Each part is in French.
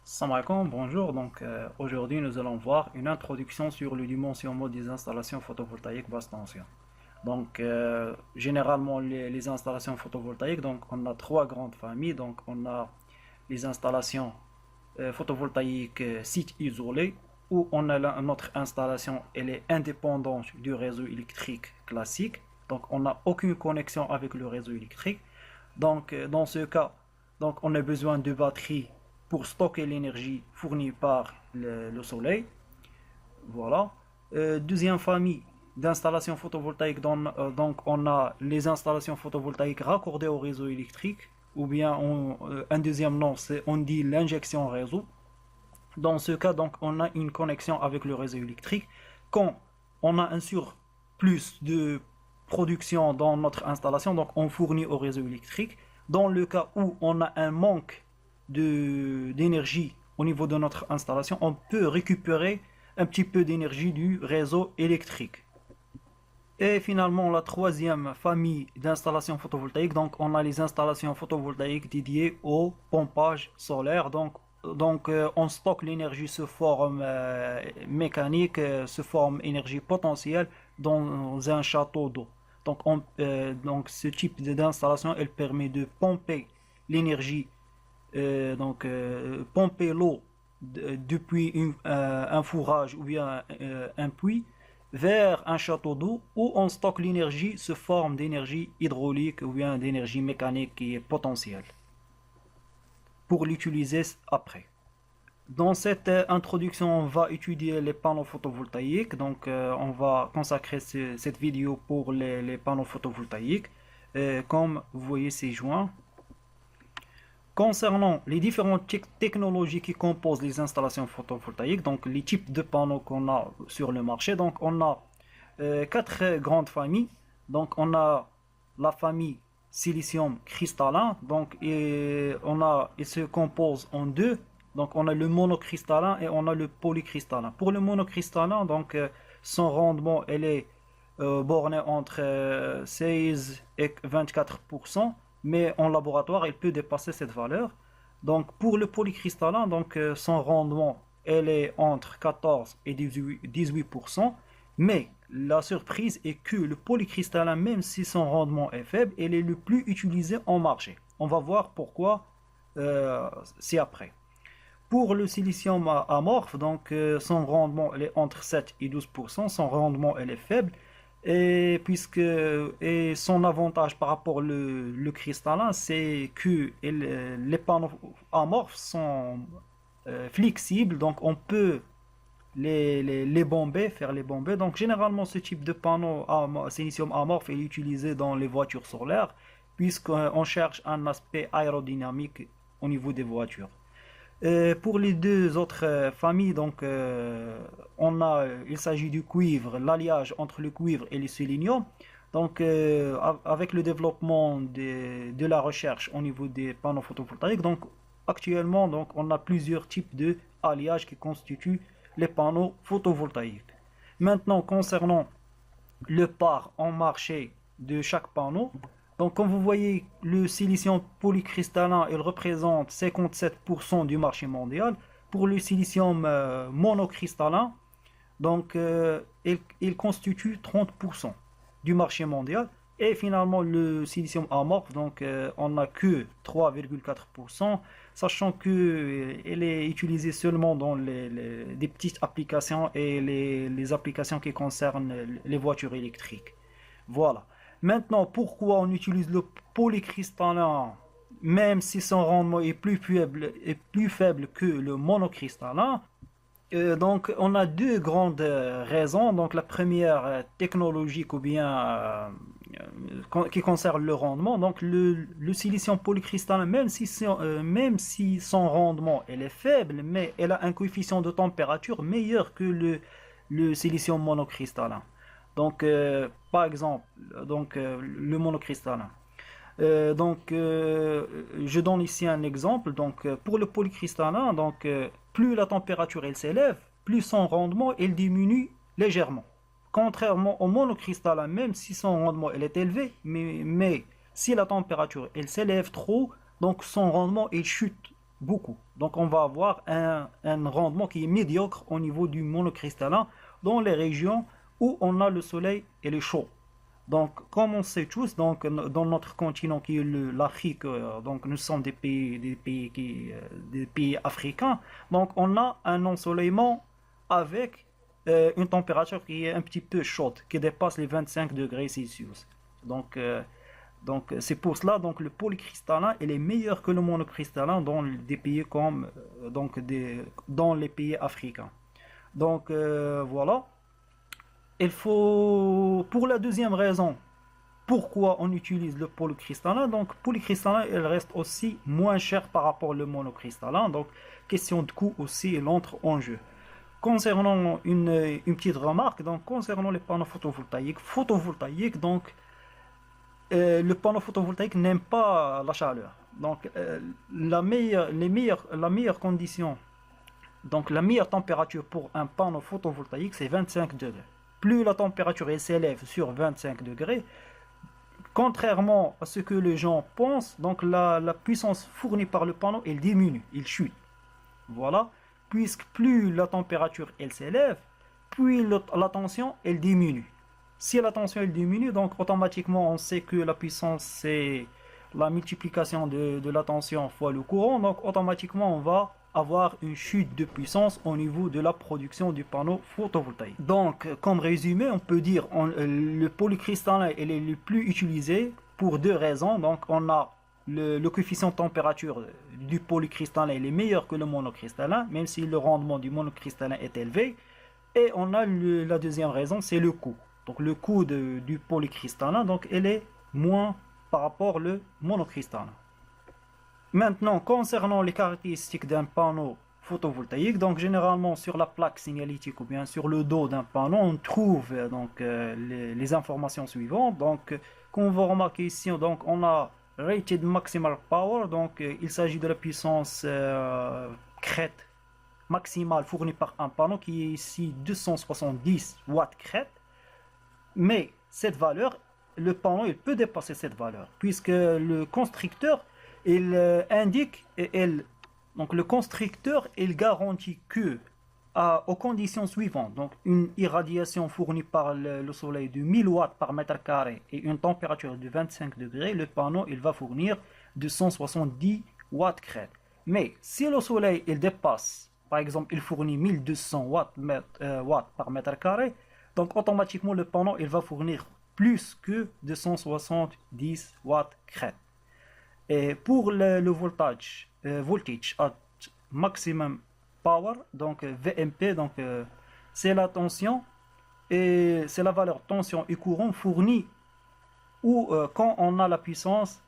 Salam alaikum, bonjour. Aujourd'hui nous allons voir une introduction sur le dimensionnement des installations photovoltaïques basse tension. Généralement les installations photovoltaïques, on a trois grandes familles. On a les installations photovoltaïques site isolé, où on a notre installation, elle est indépendante du réseau électrique classique. Donc on n'a aucune connexion avec le réseau électrique. Dans ce cas, on a besoin de batteries pour stocker l'énergie fournie par le soleil. Voilà. Deuxième famille d'installations photovoltaïques, on a les installations photovoltaïques raccordées au réseau électrique, ou bien un deuxième nom, on dit l'injection réseau. Dans ce cas, on a une connexion avec le réseau électrique. Quand on a un surplus de production dans notre installation, on fournit au réseau électrique. Dans le cas où on a un manque d'énergie au niveau de notre installation, on peut récupérer un petit peu d'énergie du réseau électrique. Et finalement, la troisième famille d'installations photovoltaïques, on a les installations photovoltaïques dédiées au pompage solaire. On stocke l'énergie sous forme mécanique, sous forme énergie potentielle dans un château d'eau. Ce type d'installation, elle permet de pomper l'énergie, pomper l'eau depuis un fourrage ou bien un puits vers un château d'eau où on stocke l'énergie sous forme d'énergie hydraulique ou bien d'énergie mécanique qui est potentielle pour l'utiliser après. Dans cette introduction, on va étudier les panneaux photovoltaïques. On va consacrer cette vidéo pour les panneaux photovoltaïques. Comme vous voyez, c'est joint. Concernant les différentes technologies qui composent les installations photovoltaïques, les types de panneaux qu'on a sur le marché, on a quatre grandes familles. On a la famille silicium cristallin, il se compose en deux. On a le monocristallin et on a le polycristallin. Pour le monocristallin, son rendement elle est borné entre 16 et 24%, mais en laboratoire, il peut dépasser cette valeur. Pour le polycristallin, son rendement elle est entre 14 et 18%, mais la surprise est que le polycristallin, même si son rendement est faible, il est le plus utilisé en marché. On va voir pourquoi c'est après. Pour le silicium amorphe, son rendement elle est entre 7 et 12%, son rendement elle est faible, et son avantage par rapport le cristallin, c'est que les panneaux amorphes sont flexibles, on peut les bomber, faire les bomber. Généralement, ce type de panneau silicium amorphe est utilisé dans les voitures solaires, puisqu'on cherche un aspect aérodynamique au niveau des voitures. Pour les deux autres familles, il s'agit du cuivre, l'alliage entre le cuivre et le sélénium. Avec le développement de la recherche au niveau des panneaux photovoltaïques, actuellement, on a plusieurs types de alliages qui constituent les panneaux photovoltaïques. Maintenant, concernant le part en marché de chaque panneau, comme vous voyez, le silicium polycristallin, il représente 57% du marché mondial. Pour le silicium monocristallin, il constitue 30% du marché mondial. Et finalement, le silicium amorphe, on n'a que 3,4%, sachant qu'il est utilisé seulement dans des petites applications et les applications qui concernent les voitures électriques. Voilà. Maintenant, pourquoi on utilise le polycristallin, même si son rendement est plus faible que le monocristallin? On a deux grandes raisons. La première technologique ou bien qui concerne le rendement. Le silicium polycristallin, même si son rendement elle est faible, mais elle a un coefficient de température meilleur que le silicium monocristallin. Par exemple, le monocristallin. Je donne ici un exemple. Pour le polycristallin, plus la température elle s'élève, plus son rendement elle diminue légèrement. Contrairement au monocristallin, même si son rendement elle est élevé, mais si la température elle s'élève trop, son rendement il chute beaucoup. Donc on va avoir un rendement qui est médiocre au niveau du monocristallin dans les régions où on a le soleil et le chaud. Donc, comme on sait tous, donc, dans notre continent qui est l'Afrique, donc nous sommes des pays africains, donc on a un ensoleillement avec une température qui est un petit peu chaude, qui dépasse les 25 degrés Celsius. Donc c'est pour cela donc le polycristallin il est meilleur que le monocristallin dans des pays comme dans les pays africains. Donc voilà. Il faut, pour la deuxième raison, pourquoi on utilise le polycristallin. Donc, polycristallin, il reste aussi moins cher par rapport au monocristallin. Donc, question de coût aussi, il entre en jeu. Concernant une petite remarque, donc concernant les panneaux photovoltaïques, donc le panneau photovoltaïque n'aime pas la chaleur. Donc, la meilleure condition, donc la meilleure température pour un panneau photovoltaïque, c'est 25 degrés. Plus la température s'élève sur 25 degrés, contrairement à ce que les gens pensent, donc la puissance fournie par le panneau, elle diminue, il chute. Voilà, puisque plus la température elle s'élève, puis la tension elle diminue. Si la tension elle diminue, donc automatiquement on sait que la puissance c'est la multiplication de la tension fois le courant, donc automatiquement on va avoir une chute de puissance au niveau de la production du panneau photovoltaïque. Donc, comme résumé, on peut dire le polycristallin est le plus utilisé pour deux raisons. Donc, on a le coefficient de température du polycristallin est meilleur que le monocristallin, même si le rendement du monocristallin est élevé. Et on a la deuxième raison, c'est le coût. Donc, le coût du polycristallin, donc, elle est moins par rapport au monocristallin. Maintenant, concernant les caractéristiques d'un panneau photovoltaïque, donc généralement sur la plaque signalétique ou bien sur le dos d'un panneau, on trouve les informations suivantes. Donc, comme vous remarquez ici, donc on a rated maximal power, donc il s'agit de la puissance crête maximale fournie par un panneau qui est ici 270 watts crête. Mais cette valeur, le panneau il peut dépasser cette valeur puisque le constructeur il indique, donc le constructeur, il garantit que, aux conditions suivantes, donc une irradiation fournie par le soleil de 1000 watts par mètre carré et une température de 25 degrés, le panneau, il va fournir 270 watts crête. Mais si le soleil, il dépasse, par exemple, il fournit 1200 watts par mètre carré, donc automatiquement le panneau, il va fournir plus que 270 watts crête. Et pour le voltage at maximum power, donc VMP, donc c'est la tension et c'est la valeur tension et courant fournie ou quand on a la puissance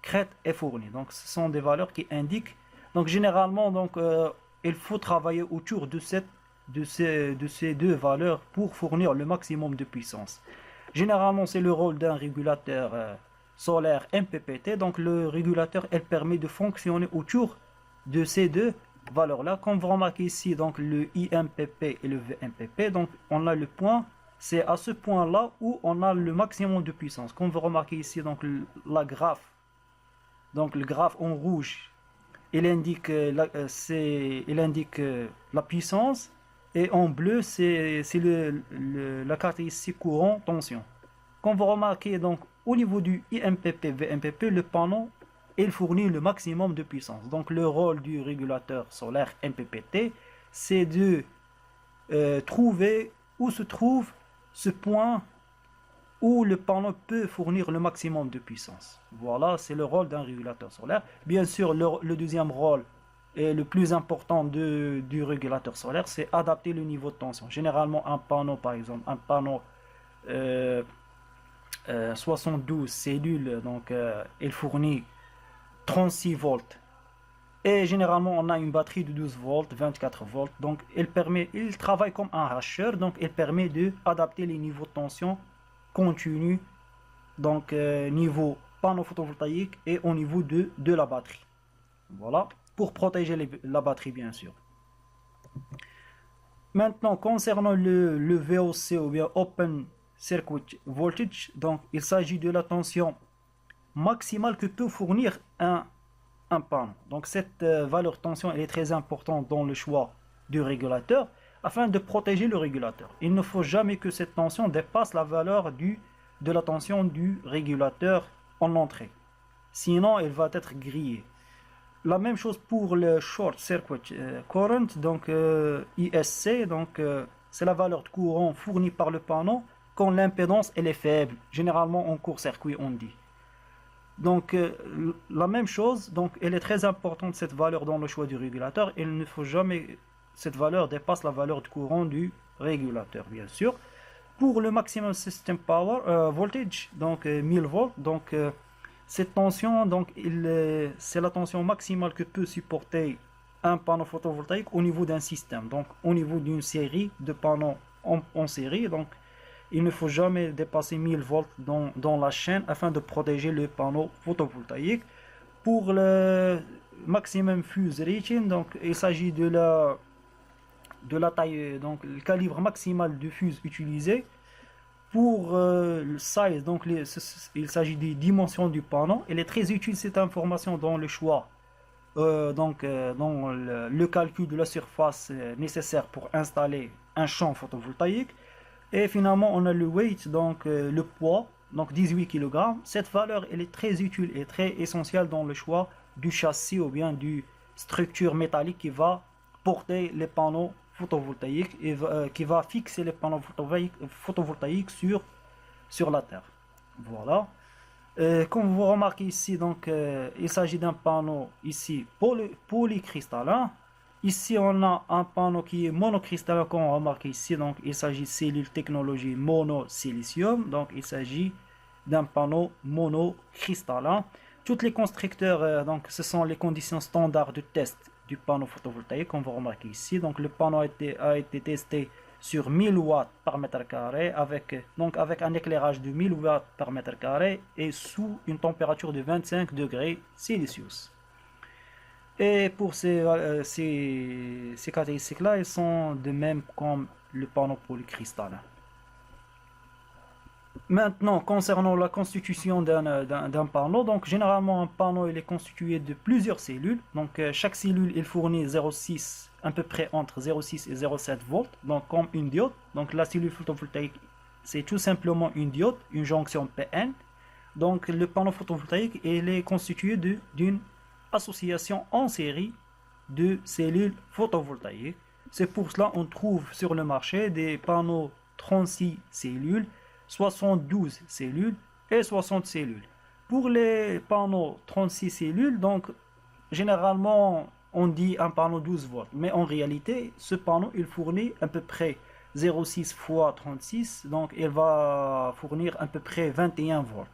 crête est fournie. Donc ce sont des valeurs qui indiquent. Donc généralement donc il faut travailler autour de ces deux valeurs pour fournir le maximum de puissance. Généralement c'est le rôle d'un régulateur solaire MPPT, donc le régulateur elle permet de fonctionner autour de ces deux valeurs là. Comme vous remarquez ici donc le IMPP et le VMPP, donc on a le point, c'est à ce point là où on a le maximum de puissance. Comme vous remarquez ici donc la graphe, donc le graphe en rouge il indique la puissance et en bleu c'est la caractéristique courant tension. Comme vous remarquez donc au niveau du IMPP, VMPP, le panneau, il fournit le maximum de puissance. Donc le rôle du régulateur solaire MPPT, c'est de trouver où se trouve ce point où le panneau peut fournir le maximum de puissance. Voilà, c'est le rôle d'un régulateur solaire. Bien sûr, le deuxième rôle et le plus important du régulateur solaire, c'est adapter le niveau de tension. Généralement, un panneau, par exemple, un panneau 72 cellules, donc il fournit 36 volts. Et généralement, on a une batterie de 12 volts, 24 volts. Donc, il travaille comme un hacheur, donc il permet d'adapter les niveaux de tension continu, donc niveau panneau photovoltaïque et au niveau de la batterie. Voilà, pour protéger la batterie, bien sûr. Maintenant, concernant le VOC ou bien Open Circuit Voltage, donc il s'agit de la tension maximale que peut fournir un un panneau. Donc cette valeur de tension elle est très importante dans le choix du régulateur afin de protéger le régulateur. Il ne faut jamais que cette tension dépasse la valeur de la tension du régulateur en entrée. Sinon, elle va être grillée. La même chose pour le short circuit current, donc ISC, donc c'est la valeur de courant fournie par le panneau quand l'impédance elle est faible. Généralement en court-circuit on dit. Donc la même chose, donc elle est très importante cette valeur dans le choix du régulateur. Il ne faut jamais cette valeur dépasse la valeur de courant du régulateur, bien sûr. Pour le maximum system power voltage, donc 1000 volts, donc cette tension, donc c'est la tension maximale que peut supporter un panneau photovoltaïque au niveau d'un système, donc au niveau d'une série de panneaux en série. Donc il ne faut jamais dépasser 1000 volts dans la chaîne afin de protéger le panneau photovoltaïque. Pour le maximum fuse rating, donc il s'agit de la taille, donc le calibre maximal de fuse utilisé. Pour le size, donc il s'agit des dimensions du panneau. Elle est très utile cette information dans le choix, dans le calcul de la surface nécessaire pour installer un champ photovoltaïque. Et finalement, on a le weight, donc le poids, donc 18 kg. Cette valeur, elle est très utile et très essentielle dans le choix du châssis ou bien du structure métallique qui va porter les panneaux photovoltaïques et qui va fixer les panneaux photovoltaïques sur la terre. Voilà. Comme vous remarquez ici, donc il s'agit d'un panneau ici polycristallin. Ici, on a un panneau qui est monocristallin, comme on remarque ici. Donc, il s'agit de cellule technologie monosilicium. Donc, il s'agit d'un panneau monocristallin. Tous les constructeurs, donc, ce sont les conditions standards de test du panneau photovoltaïque, comme vous remarquez ici. Donc, le panneau a été testé sur 1000 watts par mètre carré, avec un éclairage de 1000 watts par mètre carré et sous une température de 25 degrés Celsius. Et pour ces caractéristiques-là, ils sont de même comme le panneau polycristallin. Maintenant, concernant la constitution d'un panneau, donc généralement un panneau il est constitué de plusieurs cellules. Donc chaque cellule il fournit 0,6 à peu près entre 0,6 et 0,7 volts, donc comme une diode. Donc la cellule photovoltaïque c'est tout simplement une diode, une jonction PN. Donc le panneau photovoltaïque il est constitué d'une association en série de cellules photovoltaïques. C'est pour cela qu'on trouve sur le marché des panneaux 36 cellules, 72 cellules et 60 cellules. Pour les panneaux 36 cellules, donc généralement on dit un panneau 12 volts, mais en réalité ce panneau il fournit à peu près 0,6 fois 36, donc il va fournir à peu près 21 volts.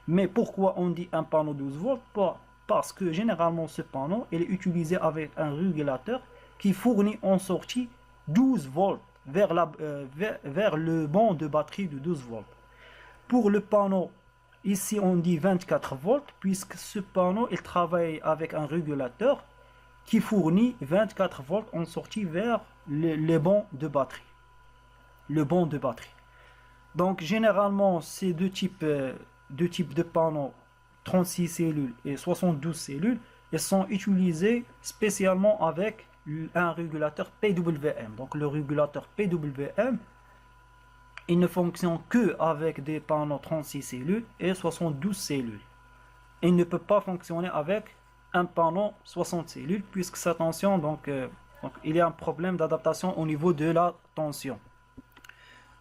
Mais pourquoi on dit un panneau 12 volts? Parce que généralement ce panneau il est utilisé avec un régulateur qui fournit en sortie 12 volts vers le banc de batterie de 12 volts. Pour le panneau, ici on dit 24 volts, puisque ce panneau il travaille avec un régulateur qui fournit 24 volts en sortie vers les bancs de batterie. Le banc de batterie. Donc généralement ces deux types de panneaux, 36 cellules et 72 cellules, ils sont utilisés spécialement avec un régulateur PWM. Donc le régulateur PWM, il ne fonctionne que avec des panneaux 36 cellules et 72 cellules. Il ne peut pas fonctionner avec un panneau 60 cellules puisque sa tension, donc il y a un problème d'adaptation au niveau de la tension.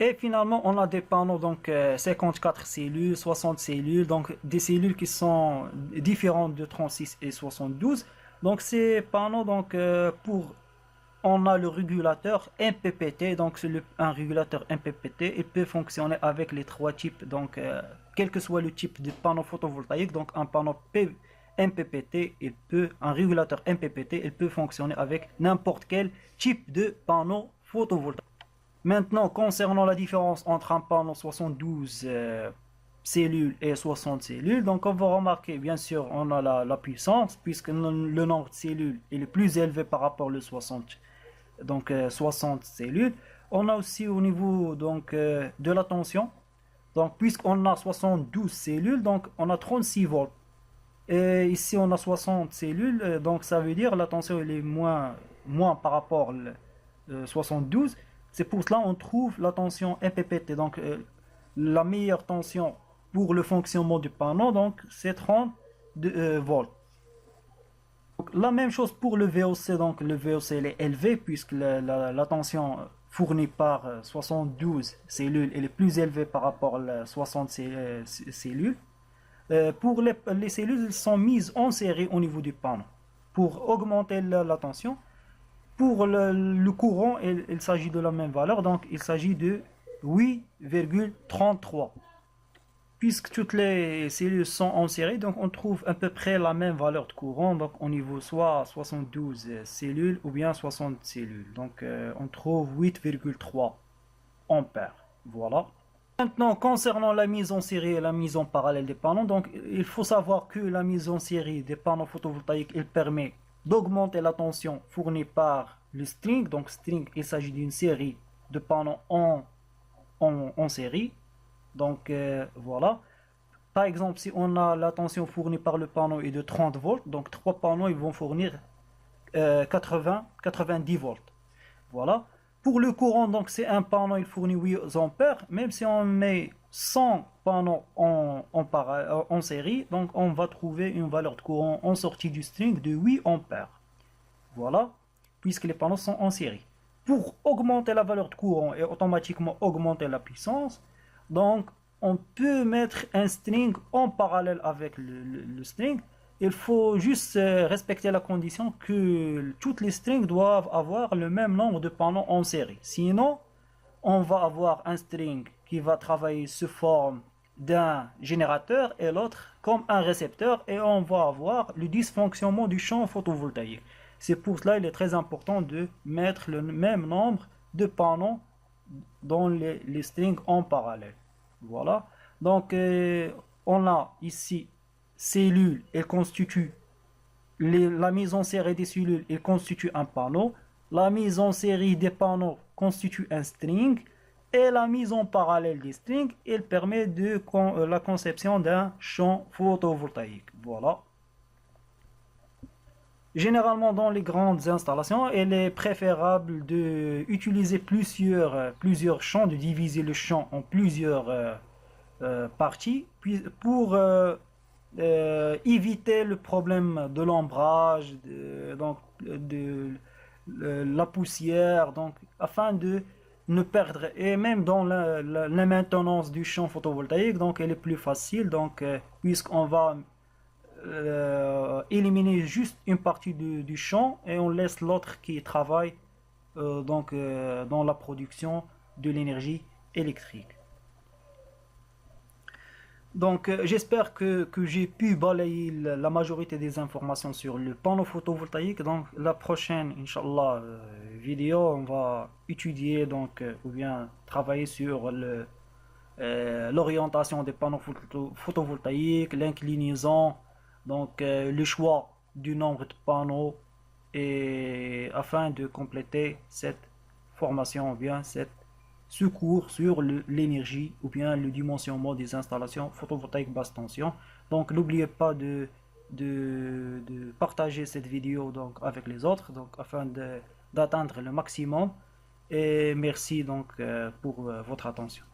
Et finalement, on a des panneaux donc 54 cellules, 60 cellules, donc des cellules qui sont différentes de 36 et 72. Donc ces panneaux, donc on a le régulateur MPPT, donc c'est un régulateur MPPT, il peut fonctionner avec les trois types, donc quel que soit le type de panneau photovoltaïque, donc un panneau MPPT, un régulateur MPPT, il peut fonctionner avec n'importe quel type de panneau photovoltaïque. Maintenant, concernant la différence entre un panneau 72 cellules et 60 cellules, donc on va remarquer, bien sûr, on a la puissance, puisque le nombre de cellules est le plus élevé par rapport au 60, donc 60 cellules. On a aussi au niveau donc, de la tension, donc puisqu'on a 72 cellules, donc on a 36 volts. Et ici, on a 60 cellules, donc ça veut dire la tension elle est moins par rapport à 72. C'est pour cela on trouve la tension MPPT, donc la meilleure tension pour le fonctionnement du panneau, donc c'est 30 volts. Donc, la même chose pour le VOC, donc le VOC il est élevé puisque la tension fournie par 72 cellules elle est plus élevée par rapport à 60 cellules. Pour les cellules, elles sont mises en série au niveau du panneau pour augmenter la tension. Pour le courant, il s'agit de la même valeur, donc il s'agit de 8,33. Puisque toutes les cellules sont en série, donc on trouve à peu près la même valeur de courant, donc au niveau soit 72 cellules ou bien 60 cellules. Donc on trouve 8,3 ampères. Voilà. Maintenant, concernant la mise en série et la mise en parallèle des panneaux, donc il faut savoir que la mise en série des panneaux photovoltaïques, elle permet d'augmenter la tension fournie par le string. Donc string, il s'agit d'une série de panneaux en série. Donc voilà. Par exemple, si on a la tension fournie par le panneau est de 30 volts, donc 3 panneaux ils vont fournir 90 volts. Voilà. Pour le courant, donc c'est un panneau, il fournit 8 ampères. Même si on met 100 panneaux en série, donc on va trouver une valeur de courant en sortie du string de 8 ampères. Voilà, puisque les panneaux sont en série. Pour augmenter la valeur de courant et automatiquement augmenter la puissance, donc on peut mettre un string en parallèle avec le string. Il faut juste respecter la condition que toutes les strings doivent avoir le même nombre de panneaux en série. Sinon, on va avoir un string qui va travailler sous forme d'un générateur et l'autre comme un récepteur et on va avoir le dysfonctionnement du champ photovoltaïque. C'est pour cela qu'il est très important de mettre le même nombre de panneaux dans les strings en parallèle. Voilà. Donc, on a ici cellules, elles constituent la mise en série des cellules, elle constitue un panneau. La mise en série des panneaux constitue un string. Et la mise en parallèle des strings, elle permet la conception d'un champ photovoltaïque. Voilà. Généralement, dans les grandes installations, il est préférable d'utiliser plusieurs champs, de diviser le champ en plusieurs parties pour éviter le problème de l'ombrage, de la poussière, donc afin de ne perdre, et même dans la maintenance du champ photovoltaïque, donc elle est plus facile, donc puisqu'on va éliminer juste une partie du champ et on laisse l'autre qui travaille dans la production de l'énergie électrique. Donc j'espère que j'ai pu balayer la majorité des informations sur le panneau photovoltaïque. Donc la prochaine, Inch'Allah, vidéo, on va étudier ou bien travailler sur l'orientation des panneaux photovoltaïques, l'inclinaison, le choix du nombre de panneaux et afin de compléter cette formation ou bien ce cours sur l'énergie ou bien le dimensionnement des installations photovoltaïques basse tension. Donc n'oubliez pas de partager cette vidéo avec les autres afin d'atteindre le maximum et merci pour votre attention.